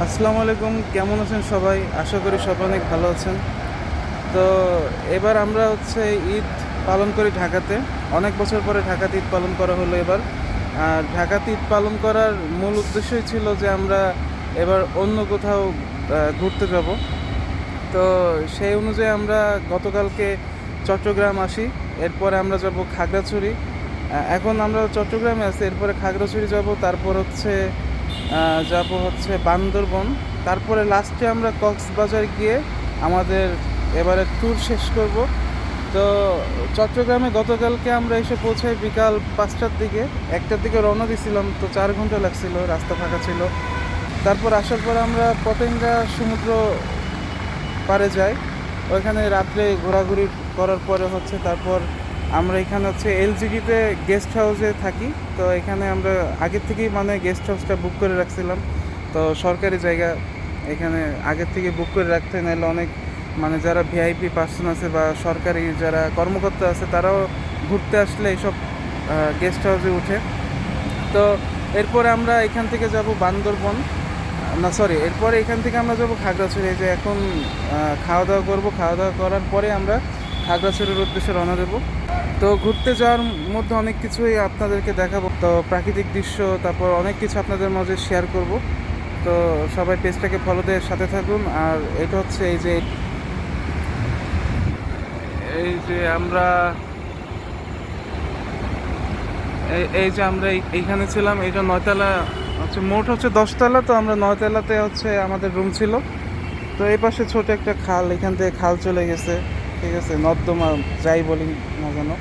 আসসালামু আলাইকুম, কেমন আছেন সবাই? আশা করি সবাই অনেক ভালো আছেন। তো এবার আমরা ঈদ পালন করি ঢাকাতে। অনেক বছর পরে ঢাকাতে ঈদ পালন করা হলো এবার। আর ঢাকাতে ঈদ পালন করার মূল উদ্দেশ্যই ছিল যে আমরা এবার অন্য কোথাও ঘুরতে যাব। তো সেই অনুযায়ী আমরা গতকালকে চট্টগ্রাম আসি। এরপরে আমরা যাব খাগড়াছড়ি। এখন আমরা চট্টগ্রামে আছি, এরপরে খাগড়াছড়ি যাব, তারপর যাব বান্দরবন, তারপরে লাস্টে আমরা কক্সবাজার গিয়ে আমাদের এবারে ট্যুর শেষ করব। তো চট্টগ্রামে গতকালকে আমরা এসে পৌঁছাই বিকাল 5টার দিকে। 1টার দিকে রওনা দিয়েছিলাম, তো 4 ঘন্টা লাগছিল, রাস্তা ফাঁকা ছিল। তারপর আসার পর আমরা পতেঙ্গা সমুদ্র পাড়ে যাই। ওইখানে রাত্রে ঘোরাঘুরি করার পরে তারপর আমরা এখানে এলজিডিতে গেস্ট হাউসে থাকি। তো এখানে আমরা আগের থেকেই গেস্ট হাউসটা বুক করে রাখছিলাম। তো সরকারি জায়গা, এখানে আগের থেকে বুক করে রাখতে নাহলে অনেক যারা ভিআইপি পার্সন আছে বা সরকারি যারা কর্মকর্তা আছে তারাও ঘুরতে আসলে এইসব গেস্ট হাউসে উঠে। তো এরপরে আমরা এখান থেকে যাব বান্দরবন, না সরি, এরপরে এখান থেকে আমরা যাবো খাগড়াছড়ি। যে এখন খাওয়া দাওয়া করবো, খাওয়া দাওয়া করার পরে আমরা খাগড়াছড়ির উদ্দেশ্যে রওনা দেবো। তো ঘুরতে যাওয়ার মধ্যে অনেক কিছুই আপনাদেরকে দেখাবো, তো প্রাকৃতিক দৃশ্য, তারপর অনেক কিছু আপনাদের মাঝে শেয়ার করব। তো সবাই পেজটাকে ফলো দিয়ে সাথে থাকুন। আর এটা এই যে আমরা এইখানে ছিলাম। এটা 9তলা, মোট 10তলা। তো আমরা 9তলাতে আমাদের রুম ছিল। তো এই পাশে ছোট একটা খাল, এখান থেকে খাল চলে গেছে, ঠিক আছে, নর্দমা যাই বলি না কেন।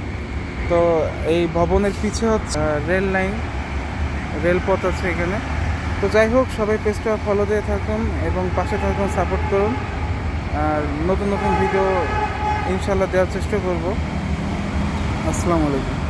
তো এই ভবনের পিছে রেল লাইন, রেলপথ আছে এখানে। তো যাই হোক, সবাই পেজটা ফলো দিয়ে থাকুন এবং পাশে থাকুন, সাপোর্ট করুন। আর নতুন নতুন ভিডিও ইনশাল্লাহ দেওয়ার চেষ্টা করব। আসসালামু আলাইকুম।